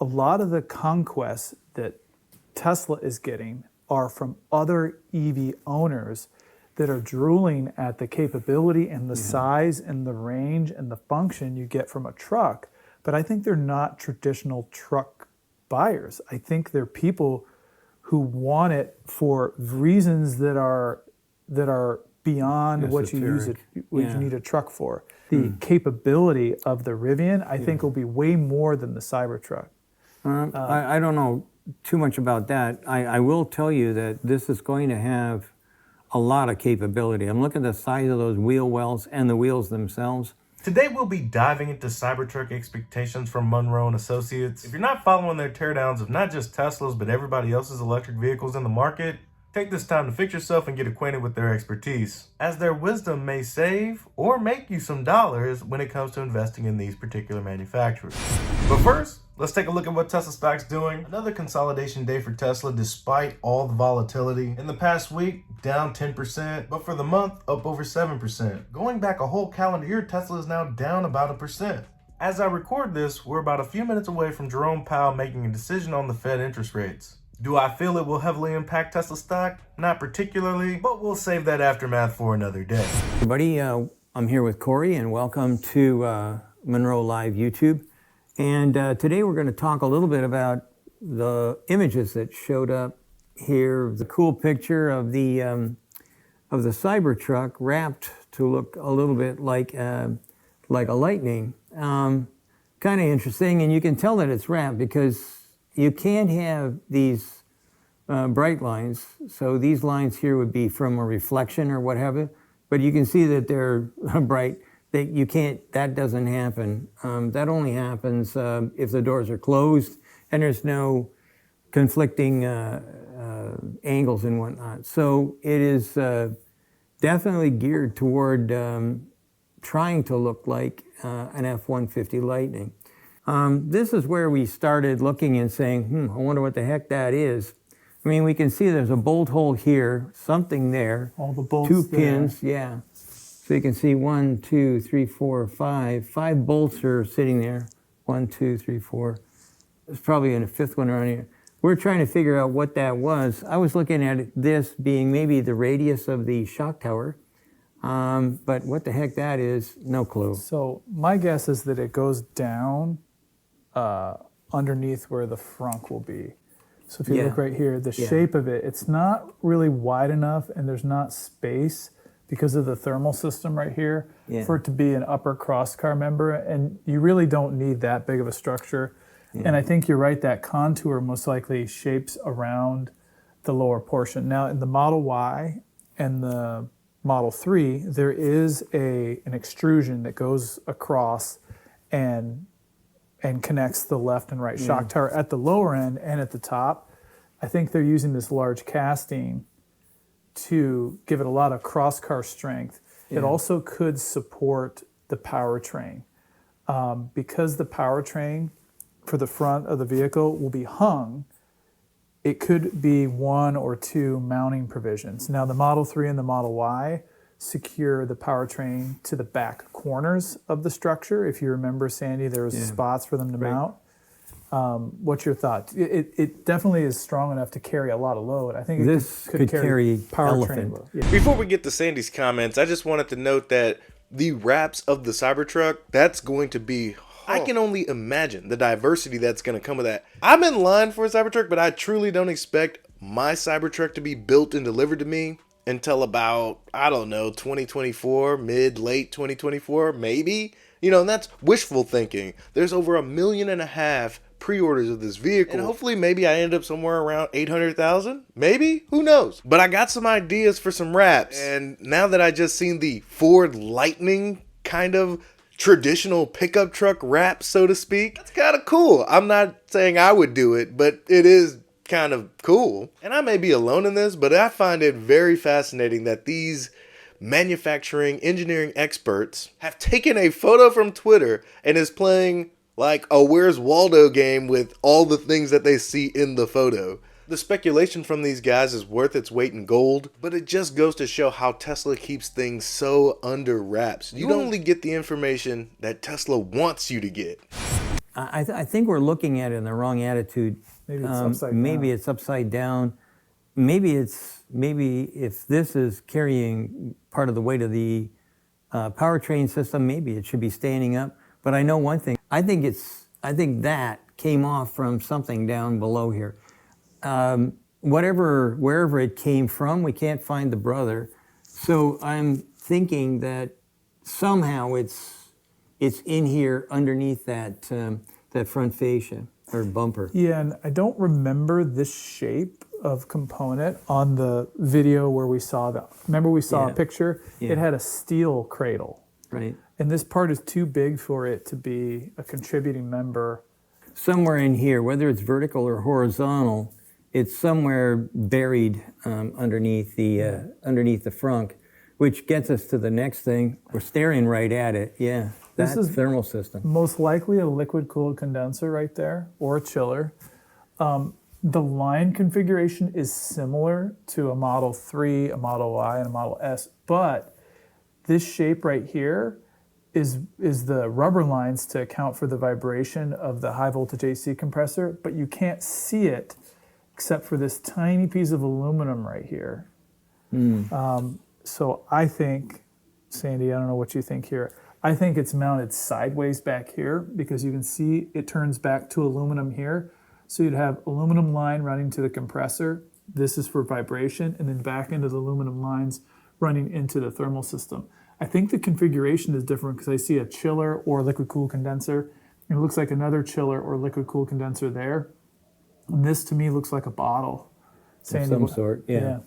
a lot of the conquests that Tesla is getting are from other EV owners that are drooling at the capability and the size and the range and the function you get from a truck. But I think they're not traditional truck buyers. I think they're people who want it for reasons that are beyond what you use it, what you need a truck for. The capability of the Rivian, I think, will be way more than the Cybertruck. I don't know too much about that. I will tell you that this is going to have a lot of capability. I'm looking at the size of those wheel wells and the wheels themselves. Today we'll be diving into Cybertruck expectations from Munro and Associates. If you're not following their teardowns of not just Teslas but everybody else's electric vehicles in the market, take this time to fix yourself and get acquainted with their expertise, as their wisdom may save or make you some dollars when it comes to investing in these particular manufacturers. But first, let's take a look at what Tesla stock's doing. Another consolidation day for Tesla despite all the volatility. In the past week, down 10%, but for the month, up over 7%. Going back a whole calendar year, Tesla is now down about 1%. As I record this, we're about a few minutes away from Jerome Powell making a decision on the Fed interest rates. Do I feel it will heavily impact Tesla stock? Not particularly, but we'll save that aftermath for another day. Everybody, I'm here with Corey, and welcome to Munro Live YouTube. And today we're going to talk a little bit about the images that showed up here. The cool picture of the Cybertruck wrapped to look a little bit like a Lightning. Kind of interesting, and you can tell that it's wrapped because you can't have these bright lines. So these lines here would be from a reflection or what have you, but you can see that they're bright. You can't, that doesn't happen. That only happens if the doors are closed and there's no conflicting angles and whatnot. So it is definitely geared toward trying to look like an F-150 Lightning. This is where we started looking and saying, I wonder what the heck that is. I mean, we can see there's a bolt hole here, something there. All the bolts Two there. pins, yeah. So you can see 1, 2, 3, 4, 5. 5 bolts are sitting there. 1, 2, 3, 4. There's probably a fifth one around here. We're trying to figure out what that was. I was looking at this being maybe the radius of the shock tower. But what the heck that is, no clue. So my guess is that it goes down underneath where the frunk will be. So if you look right here, the shape of it, it's not really wide enough and there's not space because of the thermal system right here for it to be an upper crosscar member, and you really don't need that big of a structure. And I think you're right, that contour most likely shapes around the lower portion. Now in the Model Y and the Model 3, there is an extrusion that goes across and connects the left and right shock tower at the lower end and at the top. I think they're using this large casting to give it a lot of crosscar strength. It also could support the powertrain. Because the powertrain for the front of the vehicle will be hung, it could be 1 or 2 mounting provisions. Now the Model 3 and the Model Y secure the powertrain to the back corners of the structure. If you remember, Sandy, there was spots for them to mount. What's your thought? It definitely is strong enough to carry a lot of load. I think this could carry powertrain load. Yeah. Before we get to Sandy's comments, I just wanted to note that the wraps of the Cybertruck, that's going to be, I can only imagine the diversity that's going to come with that. I'm in line for a Cybertruck, but I truly don't expect my Cybertruck to be built and delivered to me until about, I don't know, 2024, late 2024, maybe. You know, and that's wishful thinking. There's over 1.5 million pre-orders of this vehicle, and hopefully maybe I end up somewhere around 800,000, maybe, who knows. But I got some ideas for some wraps, and now that I just seen the Ford Lightning kind of traditional pickup truck wrap, so to speak, that's kind of cool. I'm not saying I would do it, but it is kind of cool. And I may be alone in this, but I find it very fascinating that these manufacturing engineering experts have taken a photo from Twitter and is playing like a Where's Waldo game with all the things that they see in the photo. The speculation from these guys is worth its weight in gold, but it just goes to show how Tesla keeps things so under wraps. You only get the information that Tesla wants you to get. I think we're looking at it in the wrong attitude. Maybe it's upside down. Maybe it's upside down. Maybe if this is carrying part of the weight of the powertrain system, maybe it should be standing up. But I know one thing. I think that came off from something down below here. Wherever it came from, we can't find the brother. So I'm thinking that somehow it's in here underneath that front fascia or bumper. Yeah, and I don't remember this shape of component on the video where we saw that. Remember we saw a picture? Yeah. It had a steel cradle. Right. And this part is too big for it to be a contributing member. Somewhere in here, whether it's vertical or horizontal, it's somewhere buried underneath the frunk, which gets us to the next thing. We're staring right at it. Yeah, This that's is thermal system. Most likely a liquid-cooled condenser right there, or a chiller. The line configuration is similar to a Model 3, a Model Y, and a Model S, but this shape right here is the rubber lines to account for the vibration of the high voltage AC compressor, but you can't see it except for this tiny piece of aluminum right here. So I think, Sandy, I don't know what you think here. I think it's mounted sideways back here because you can see it turns back to aluminum here. So you'd have aluminum line running to the compressor. This is for vibration, and then back into the aluminum lines running into the thermal system. I think the configuration is different because I see a chiller or liquid cooled condenser, and it looks like another chiller or liquid cooled condenser there. And this to me looks like a bottle. Sandy, Of some sort, yeah.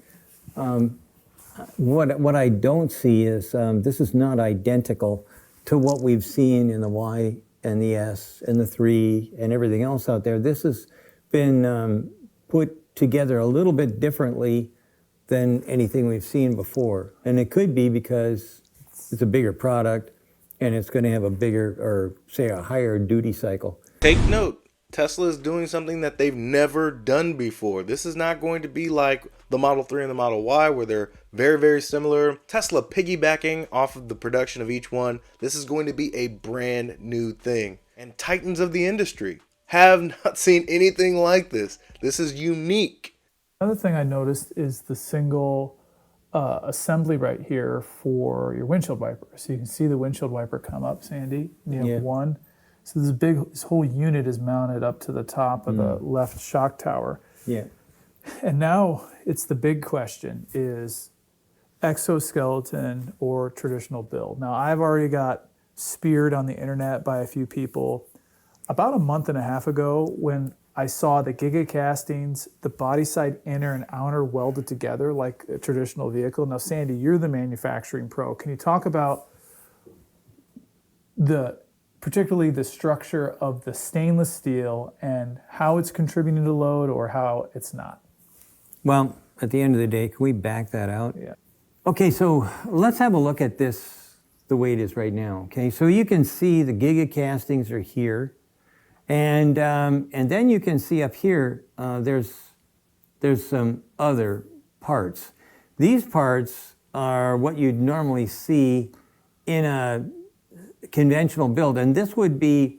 What I don't see is this is not identical to what we've seen in the Y and the S and the 3 and everything else out there. This has been put together a little bit differently than anything we've seen before. And it could be because it's a bigger product and it's going to have a bigger, or say a higher duty cycle. Take note. Tesla is doing something that they've never done before. This is not going to be like the Model 3 and the Model Y where they're very, very similar. Tesla piggybacking off of the production of each one. This is going to be a brand new thing. And titans of the industry have not seen anything like this. This is unique. Another thing I noticed is the single assembly right here for your windshield wiper. So you can see the windshield wiper come up, Sandy. You have one. So this whole unit is mounted up to the top of the left shock tower. Yeah. And now it's the big question is exoskeleton or traditional build. Now I've already got speared on the internet by a few people about a month and a half ago when I saw the giga castings, the body side inner and outer welded together like a traditional vehicle. Now Sandy, you're the manufacturing pro. Can you talk about particularly the structure of the stainless steel and how it's contributing to load or how it's not? Well, at the end of the day, can we back that out? Yeah. Okay, so let's have a look at this the way it is right now. Okay, so you can see the giga castings are here, and then you can see up here there's some other parts. These parts are what you'd normally see in a conventional build, and this would be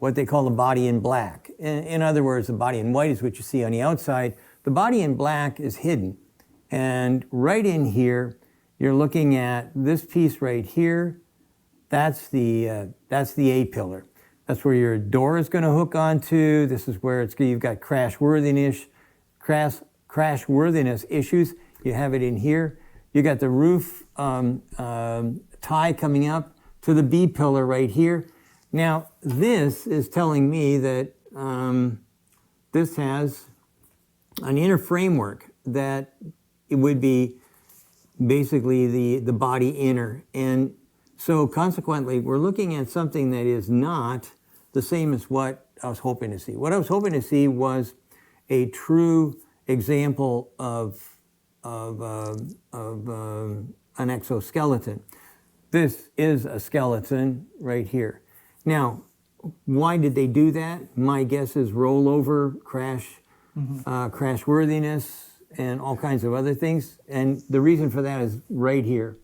what they call the body in black. In other words, the body in white is what you see on the outside. The body in black is hidden, and right in here, you're looking at this piece right here. That's the A-pillar. That's where your door is going to hook onto. This is where you've got crashworthiness issues. You have it in here. You got the roof tie coming up to the B-pillar right here. Now, this is telling me that this has an inner framework that it would be basically the body inner. And so consequently, we're looking at something that is not the same as what I was hoping to see. What I was hoping to see was a true example of an exoskeleton. This is a skeleton right here. Now, why did they do that? My guess is rollover, crashworthiness, and all kinds of other things. And the reason for that is right here.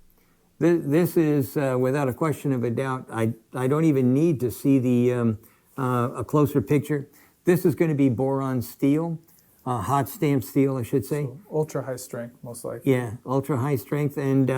This is, without a question of a doubt, I don't even need to see the a closer picture. This is going to be boron steel, hot stamped steel, I should say. So ultra high strength, most likely. Yeah, ultra high strength, and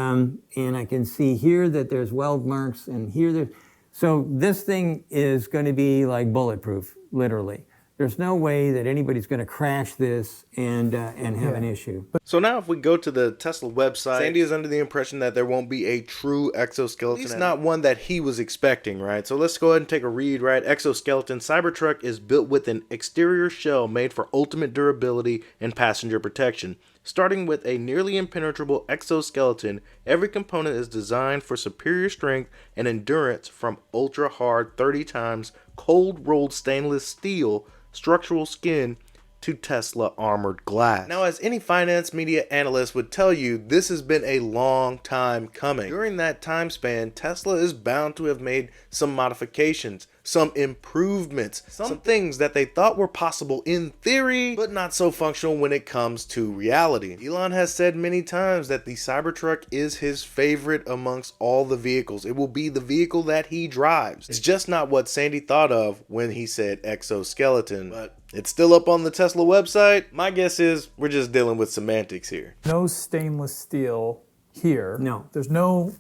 I can see here that there's weld marks, and here there. So this thing is going to be like bulletproof, literally. There's no way that anybody's going to crash this and have an issue. So now if we go to the Tesla website, Sandy is under the impression that there won't be a true exoskeleton. At least not one that he was expecting, right? So let's go ahead and take a read, right? Exoskeleton Cybertruck is built with an exterior shell made for ultimate durability and passenger protection. Starting with a nearly impenetrable exoskeleton, every component is designed for superior strength and endurance from ultra-hard 30 times cold-rolled stainless steel structural skin to Tesla armored glass. Now, as any finance media analyst would tell you, this has been a long time coming. During that time span, Tesla is bound to have made some modifications, some improvements, some things that they thought were possible in theory, but not so functional when it comes to reality. Elon has said many times that the Cybertruck is his favorite amongst all the vehicles. It will be the vehicle that he drives. It's just not what Sandy thought of when he said exoskeleton, but it's still up on the Tesla website. My guess is we're just dealing with semantics here. No stainless steel here. No. There's no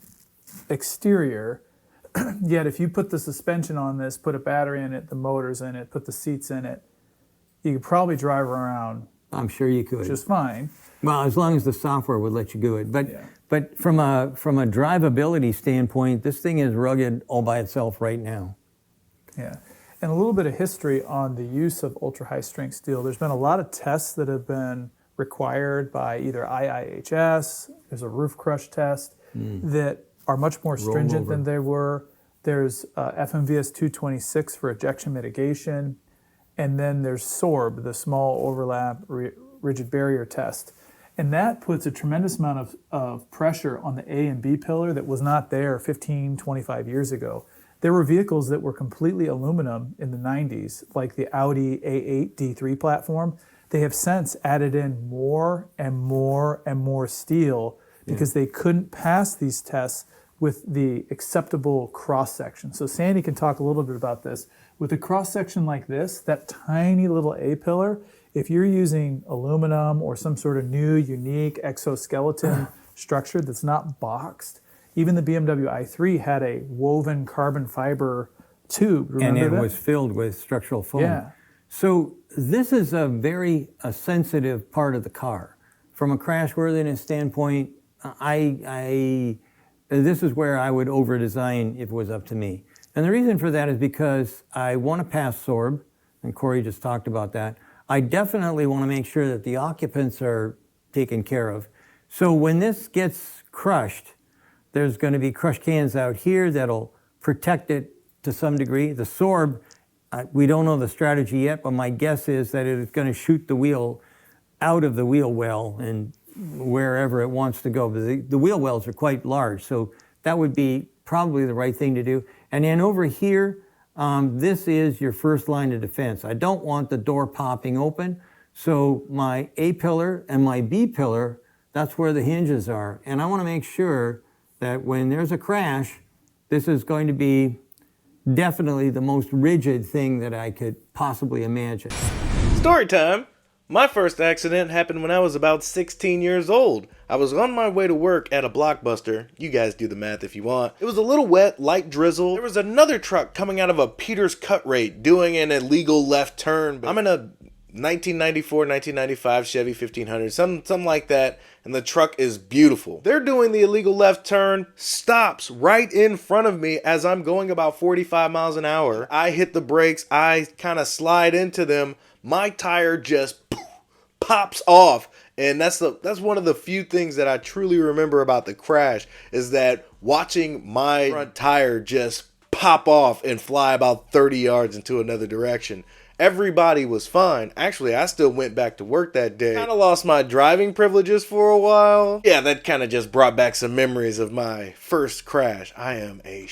exterior. Yet if you put the suspension on this, put a battery in it, the motors in it, put the seats in it, you could probably drive around I'm sure you could. just fine. Well, as long as the software would let you do it. But from a drivability standpoint, this thing is rugged all by itself right now. Yeah. And a little bit of history on the use of ultra high strength steel. There's been a lot of tests that have been required by either IIHS, there's a roof crush test, that are much more stringent than they were. There's FMVS 226 for ejection mitigation. And then there's SORB, the small overlap rigid barrier test. And that puts a tremendous amount of pressure on the A and B pillar that was not there 15, 25 years ago. There were vehicles that were completely aluminum in the 90s, like the Audi A8 D3 platform. They have since added in more and more and more steel because they couldn't pass these tests with the acceptable cross-section. So Sandy can talk a little bit about this. With a cross-section like this, that tiny little A-pillar, if you're using aluminum or some sort of new, unique exoskeleton structure that's not boxed, even the BMW i3 had a woven carbon fiber tube. Remember and it that? was filled with structural foam. Yeah. So this is a very sensitive part of the car. From a crashworthiness standpoint, this is where I would over-design if it was up to me. And the reason for that is because I want to pass SORB, and Corey just talked about that. I definitely want to make sure that the occupants are taken care of. So when this gets crushed, there's going to be crush cans out here that'll protect it to some degree. The SORB, we don't know the strategy yet, but my guess is that it's going to shoot the wheel out of the wheel well and wherever it wants to go. But the wheel wells are quite large, so that would be probably the right thing to do. And then over here, this is your first line of defense. I don't want the door popping open, so my A pillar and my B pillar, that's where the hinges are. And I want to make sure that when there's a crash, this is going to be definitely the most rigid thing that I could possibly imagine. Story time! My first accident happened when I was about 16 years old. I was on my way to work at a Blockbuster. You guys do the math if you want. It was a little wet, light drizzle. There was another truck coming out of a Peters cut rate doing an illegal left turn. I'm in a 1994, 1995 Chevy 1500, something like that, and the truck is beautiful. They're doing the illegal left turn, stops right in front of me as I'm going about 45 miles an hour. I hit the brakes, I kind of slide into them. My tire just pops off, and that's one of the few things that I truly remember about the crash, is that watching my front tire just pop off and fly about 30 yards into another direction. Everybody was fine. Actually, I still went back to work that day. Kind of lost my driving privileges for a while. Yeah, that kind of just brought back some memories of my first crash. I am a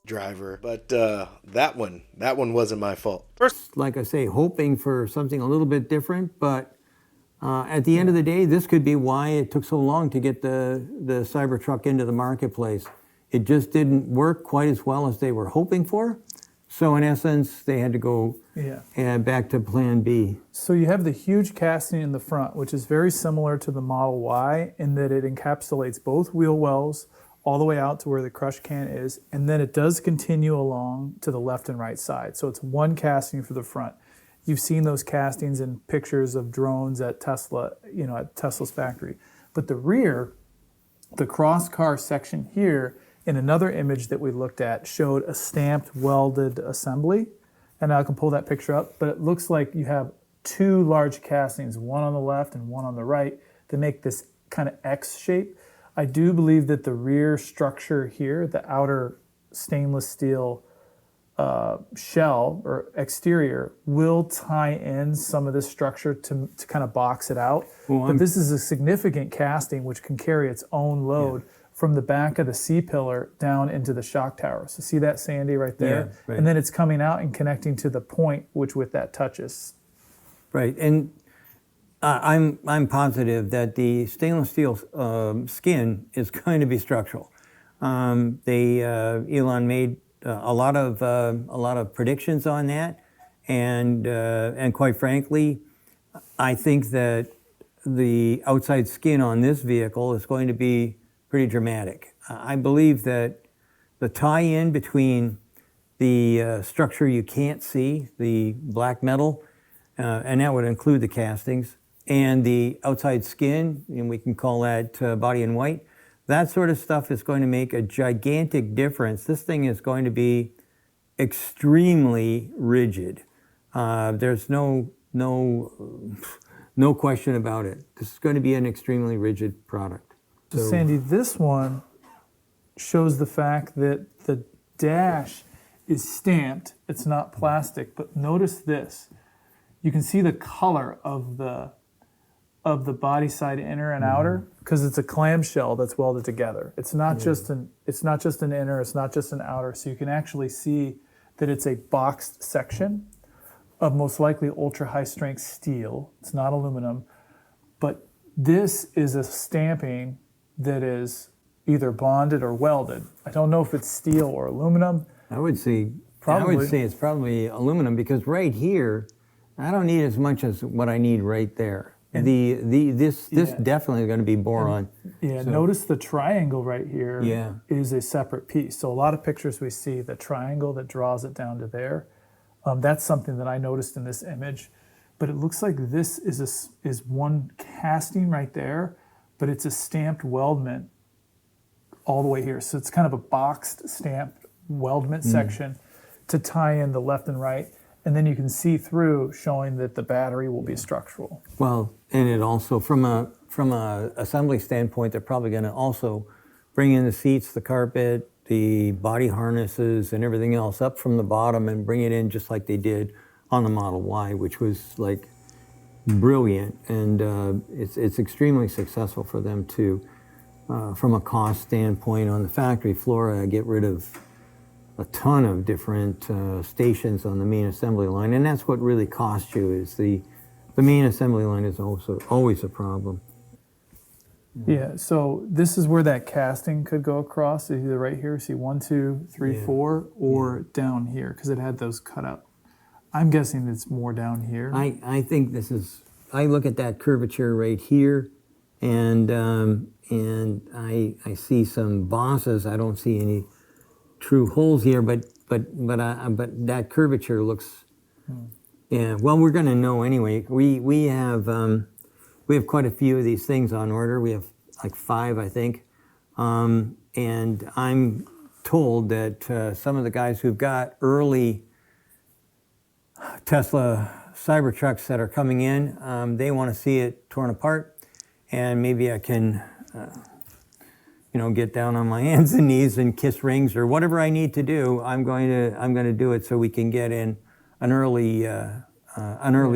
driver, but that one wasn't my fault. First, like I say, hoping for something a little bit different, but at the end of the day, this could be why it took so long to get the Cybertruck into the marketplace. It just didn't work quite as well as they were hoping for, So in essence, they had to go back to plan B. So you have the huge casting in the front, which is very similar to the Model Y in that it encapsulates both wheel wells all the way out to where the crush can is, and then it does continue along to the left and right side. So it's one casting for the front. You've seen those castings in pictures of drones at Tesla, at Tesla's factory. But the rear, the cross-car section here, in another image that we looked at, showed a stamped welded assembly. And I can pull that picture up, but it looks like you have two large castings, one on the left and one on the right, that make this kind of X shape. I do believe that the rear structure here, the outer stainless steel shell or exterior, will tie in some of this structure to kind of box it out. But this is a significant casting which can carry its own load from the back of the C-pillar down into the shock tower. So see that, Sandy, right there? Yeah, right. And then it's coming out and connecting to the point which with that touches. Right, and I'm positive that the stainless steel skin is going to be structural. Elon made a lot of predictions on that, and quite frankly, I think that the outside skin on this vehicle is going to be pretty dramatic. I believe that the tie-in between the structure you can't see, the black metal, and that would include the castings, and the outside skin, and we can call that body in white, that sort of stuff is going to make a gigantic difference. This thing is going to be extremely rigid. There's no question about it. This is going to be an extremely rigid product. So Sandy, this one shows the fact that the dash is stamped. It's not plastic, but notice this. You can see the color of the body side inner and outer because it's a clamshell that's welded together. It's not just an inner, it's not just an outer. So you can actually see that it's a boxed section of most likely ultra high strength steel. It's not aluminum, but this is a stamping that is either bonded or welded. I don't know if it's steel or aluminum. I would say it's probably aluminum because right here, I don't need as much as what I need right there. And this definitely is going to be boron. Notice the triangle right here is a separate piece. So a lot of pictures we see the triangle that draws it down to there. That's something that I noticed in this image. But it looks like this is one casting right there, but it's a stamped weldment all the way here. So it's kind of a boxed stamped weldment section to tie in the left and right. And then you can see through, showing that the battery will be structural. Well, and it also, from a assembly standpoint, they're probably going to also bring in the seats, the carpet, the body harnesses, and everything else up from the bottom and bring it in just like they did on the Model Y, which was like brilliant. And it's extremely successful for them to, from a cost standpoint on the factory floor, get rid of a ton of different stations on the main assembly line, and that's what really costs you. Is the main assembly line is also always a problem. Yeah. So this is where that casting could go across. Either right here, see 1, 2, 3, 4, or down here because it had those cut out. I'm guessing it's more down here. I think this is. I look at that curvature right here, and I see some bosses. I don't see any true holes here, but that curvature looks. Yeah. Well, we're going to know anyway. We have quite a few of these things on order. We have like 5, I think, and I'm told that some of the guys who've got early Tesla Cybertrucks that are coming in, they want to see it torn apart, and maybe I can. Get down on my hands and knees and kiss rings or whatever I need to do. I'm going to do it so we can get in an early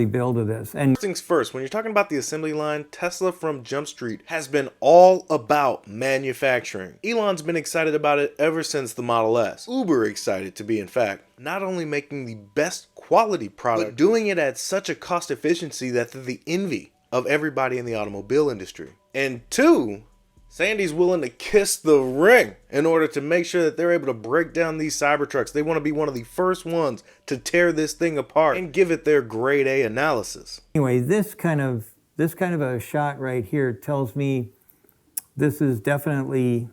build of this. And first things first, when you're talking about the assembly line, Tesla from Jump Street has been all about manufacturing. Elon's been excited about it ever since the Model S. Uber excited to be, in fact, not only making the best quality product, but doing it at such a cost efficiency that they're the envy of everybody in the automobile industry. And 2, Sandy's willing to kiss the ring in order to make sure that they're able to break down these Cybertrucks. They want to be one of the first ones to tear this thing apart and give it their grade A analysis. Anyway, this kind of a shot right here tells me this is definitely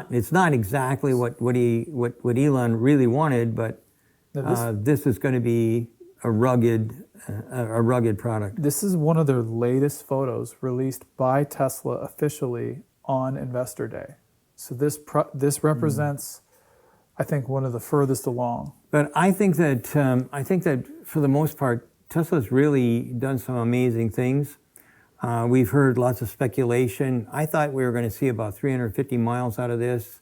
it's not exactly what Elon really wanted, but this is going to be a rugged product. This is one of their latest photos released by Tesla officially on Investor Day. So this represents, I think, one of the furthest along. But I think that for the most part, Tesla's really done some amazing things. We've heard lots of speculation. I thought we were going to see about 350 miles out of this.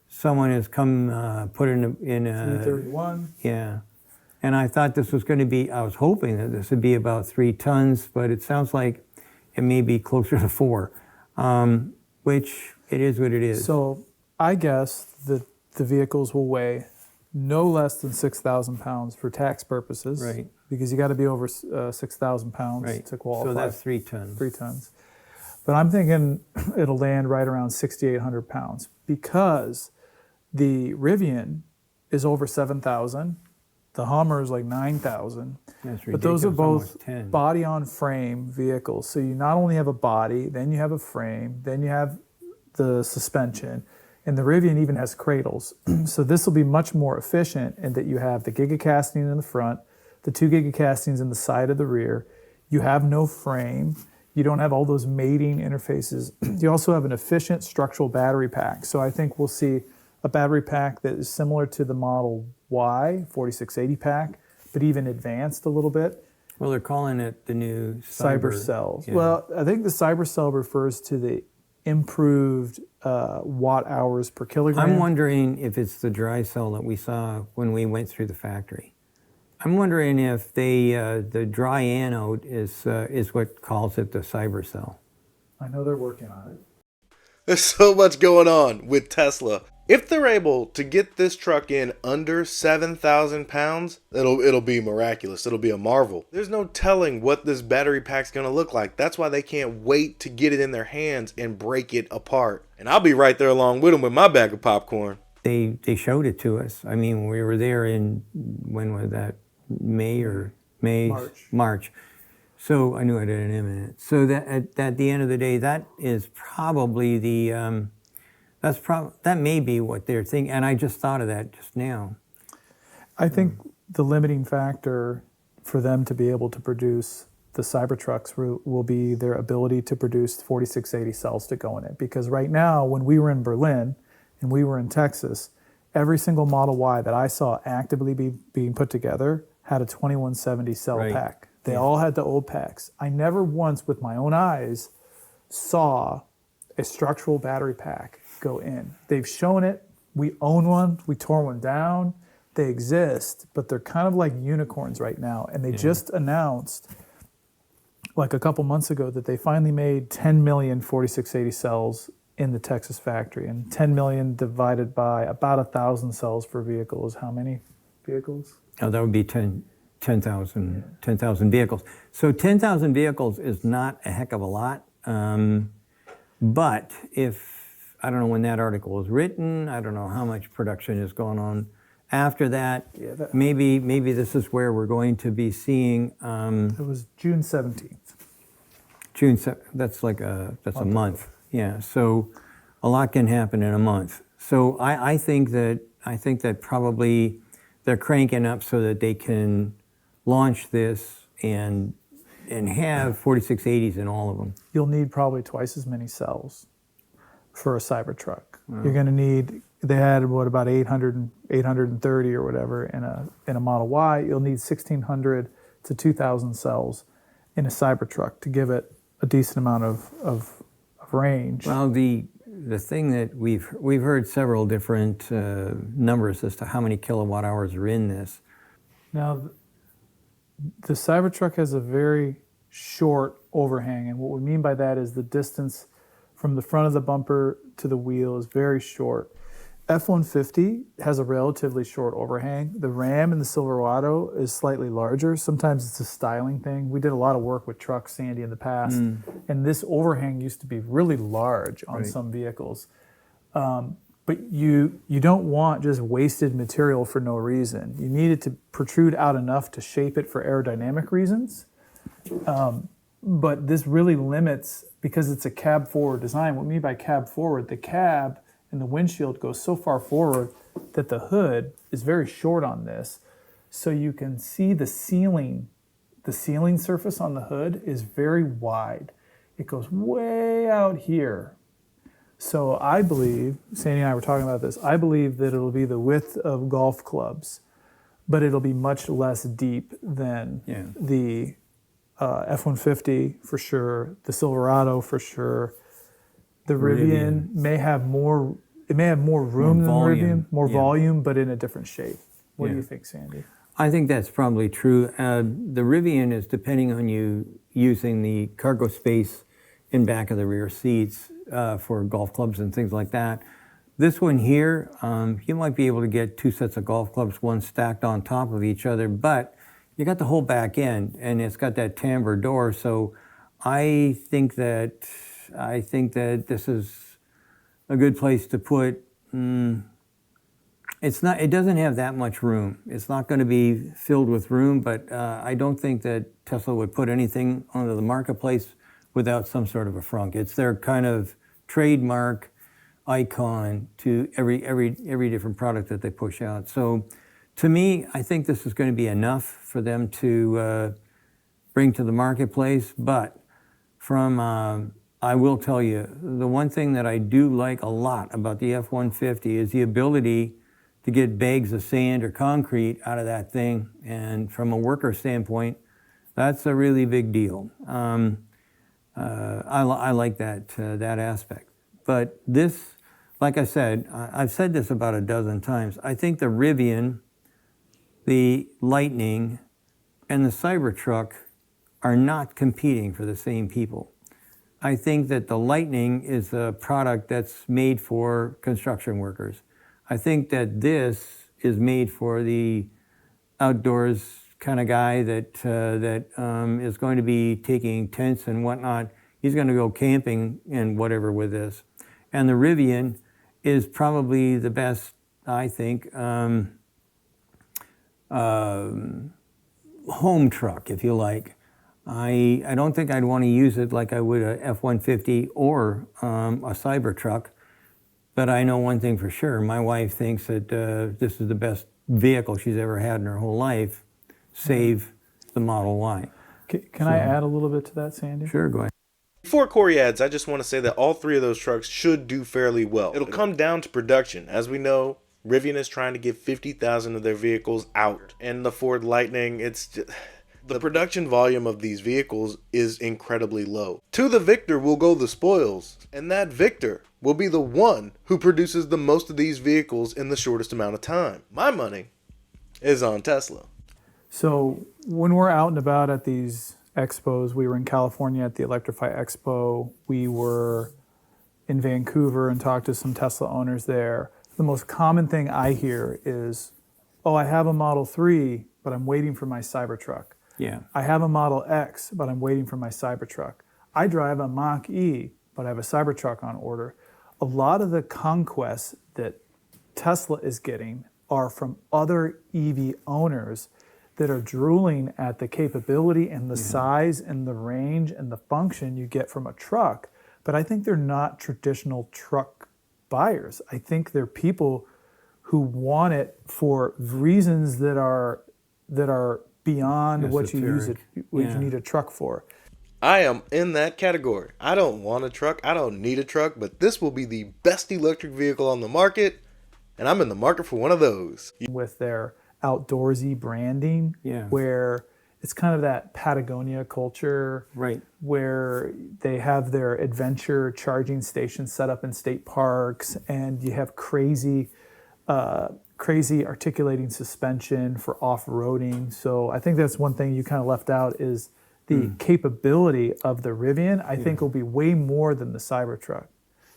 Someone has come put in a 331. Yeah. And I thought this was going to be, I was hoping that this would be about 3 tons, but it sounds like it may be closer to 4, which it is what it is. So I guess that the vehicles will weigh no less than 6,000 pounds for tax purposes. Right. Because you got to be over 6,000 pounds to qualify. So that's 3 tons. 3 tons. But I'm thinking it'll land right around 6,800 pounds because the Rivian is over 7,000. The Hummer is like 9,000. But those are both body-on-frame vehicles. So you not only have a body, then you have a frame, then you have the suspension, and the Rivian even has cradles. So this will be much more efficient in that you have the gigacasting in the front, the 2 gigacastings in the side of the rear. You have no frame. You don't have all those mating interfaces. You also have an efficient structural battery pack. So I think we'll see a battery pack that is similar to the Model Y 4680 pack, but even advanced a little bit. Well, they're calling it the new CYBERCELLs. Yeah. Well, I think the CYBERCELL refers to the improved watt hours per kilogram. I'm wondering if it's the dry cell that we saw when we went through the factory. I'm wondering if the dry anode is what calls it the CYBERCELL. I know they're working on it. There's so much going on with Tesla. If they're able to get this truck in under 7,000 pounds, it'll be miraculous. It'll be a marvel. There's no telling what this battery pack's gonna look like. That's why they can't wait to get it in their hands and break it apart. And I'll be right there along with them with my bag of popcorn. They showed it to us. I mean, we were there in, when was that? March. So I knew I did an imminent. So that at the end of the day, that is probably the that may be what they're thinking. And I just thought of that just now. I think the limiting factor for them to be able to produce the Cybertrucks will be their ability to produce 4680 cells to go in it. Because right now, when we were in Berlin and we were in Texas, every single Model Y that I saw actively being put together had a 2170 cell pack. They all had the old packs. I never once with my own eyes saw a structural battery pack go in. They've shown it. We own one. We tore one down. They exist, but they're kind of like unicorns right now. And they just announced like a couple months ago that they finally made 10 million 4680 cells in the Texas factory. And 10 million divided by about 1,000 cells per vehicle is how many vehicles? Oh, that would be 10,000 vehicles. So 10,000 vehicles is not a heck of a lot. But if, I don't know when that article was written, I don't know how much production is going on after that. Maybe this is where we're going to be seeing. It was June 17th. That's like that's a month. Yeah. So a lot can happen in a month. So I think that probably they're cranking up so that they can launch this and have 4680s in all of them. You'll need probably twice as many cells for a Cybertruck. Wow. You're going to need, they had about 830 or whatever in a Model Y. You'll need 1,600 to 2,000 cells in a Cybertruck to give it a decent amount of range. Well, the thing that we've heard several different numbers as to how many kilowatt hours are in this. Now, the Cybertruck has a very short overhang, and what we mean by that is the distance from the front of the bumper to the wheel is very short. F-150 has a relatively short overhang. The Ram and the Silverado is slightly larger. Sometimes it's a styling thing. We did a lot of work with trucks, Sandy, in the past, and this overhang used to be really large on some vehicles. But you don't want just wasted material for no reason. You need it to protrude out enough to shape it for aerodynamic reasons. But this really limits, because it's a cab forward design. What we mean by cab forward, the cab and the windshield goes so far forward that the hood is very short on this. So you can see the ceiling surface on the hood is very wide. It goes way out here. So I believe, Sandy and I were talking about this, I believe that it'll be the width of golf clubs, but it'll be much less deep than the F-150 for sure, the Silverado for sure. The Rivian may have more. It may have more room than the Rivian, more volume, but in a different shape. What do you think, Sandy? I think that's probably true. The Rivian is depending on you using the cargo space in back of the rear seats for golf clubs and things like that. This one here, you might be able to get two sets of golf clubs, one stacked on top of each other, but you got the whole back end, and it's got that timbre door. So I think that this is a good place to put. It's not. It doesn't have that much room. It's not going to be filled with room, but I don't think that Tesla would put anything onto the marketplace without some sort of a frunk. It's their kind of trademark icon to every different product that they push out. So to me, I think this is going to be enough for them to bring to the marketplace. But I will tell you, the one thing that I do like a lot about the F-150 is the ability to get bags of sand or concrete out of that thing. And from a worker standpoint, that's a really big deal. I like that aspect. But this, like I said, I've said this about a dozen times. I think the Rivian, the Lightning, and the Cybertruck are not competing for the same people. I think that the Lightning is a product that's made for construction workers. I think that this is made for the outdoors kind of guy that is going to be taking tents and whatnot. He's going to go camping and whatever with this. And the Rivian is probably the best, I think, home truck, if you like. I don't think I'd want to use it like I would a F-150 or a Cybertruck, but I know one thing for sure. My wife thinks that this is the best vehicle she's ever had in her whole life, save the Model Y. Can I add a little bit to that, Sandy? Sure, go ahead. Before Corey adds, I just want to say that all three of those trucks should do fairly well. It'll come down to production. As we know, Rivian is trying to get 50,000 of their vehicles out, and the Ford Lightning, it's just... The production volume of these vehicles is incredibly low. To the victor will go the spoils, and that victor will be the one who produces the most of these vehicles in the shortest amount of time. My money is on Tesla. So when we're out and about at these expos, we were in California at the Electrify Expo, we were in Vancouver and talked to some Tesla owners there. The most common thing I hear is, oh, I have a Model 3, but I'm waiting for my Cybertruck. Yeah. I have a Model X, but I'm waiting for my Cybertruck. I drive a Mach-E, but I have a Cybertruck on order. A lot of the conquests that Tesla is getting are from other EV owners that are drooling at the capability and the size and the range and the function you get from a truck. But I think they're not traditional truck buyers. I think they're people who want it for reasons that are beyond what you use it, what you need a truck for. I am in that category. I don't want a truck. I don't need a truck, but this will be the best electric vehicle on the market, and I'm in the market for one of those. With their outdoorsy branding, where it's kind of that Patagonia culture, right? Where they have their adventure charging stations set up in state parks, and you have crazy articulating suspension for off-roading. So I think that's one thing you kind of left out is the capability of the Rivian. I think will be way more than the Cybertruck.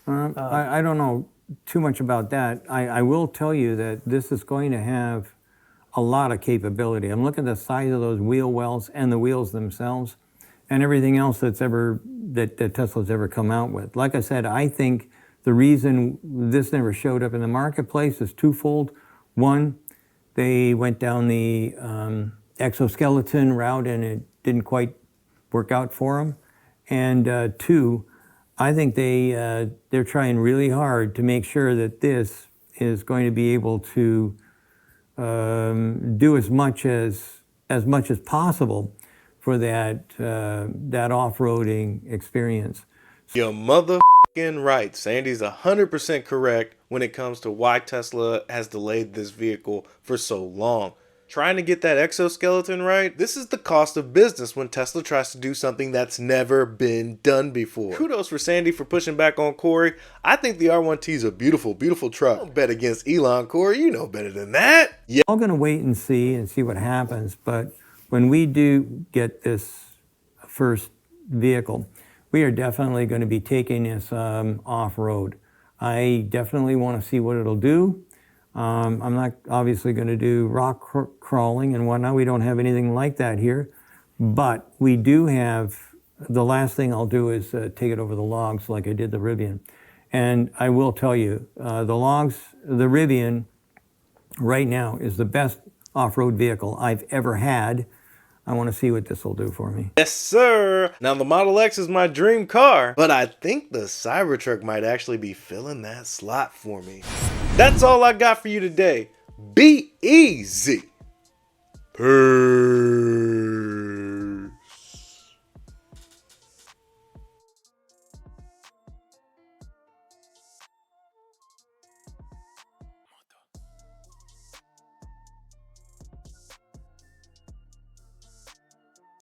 I don't know. too much about that. I will tell you that this is going to have a lot of capability. I'm looking at the size of those wheel wells and the wheels themselves and everything else that Tesla's ever come out with. Like I said, I think the reason this never showed up in the marketplace is twofold. One, they went down the exoskeleton route and it didn't quite work out for them. And two, I think they're trying really hard to make sure that this is going to be able to do as much as possible for that off-roading experience. You're motherfucking right. Sandy's 100% correct when it comes to why Tesla has delayed this vehicle for so long. Trying to get that exoskeleton right, this is the cost of business when Tesla tries to do something that's never been done before. Kudos for Sandy for pushing back on Corey. I think the R1T is a beautiful, beautiful truck. Don't bet against Elon, Corey. You know better than that. Yeah. We're all going to wait and see what happens. But when we do get this first vehicle, we are definitely going to be taking this off-road. I definitely want to see what it'll do. I'm not obviously going to do rock crawling and whatnot. We don't have anything like that here. But we do have, the last thing I'll do is take it over the logs like I did the Rivian. And I will tell you, the Rivian right now is the best off-road vehicle I've ever had. I want to see what this will do for me. Yes, sir. Now, the Model X is my dream car, but I think the Cybertruck might actually be filling that slot for me. That's all I got for you today. Be easy. Peace.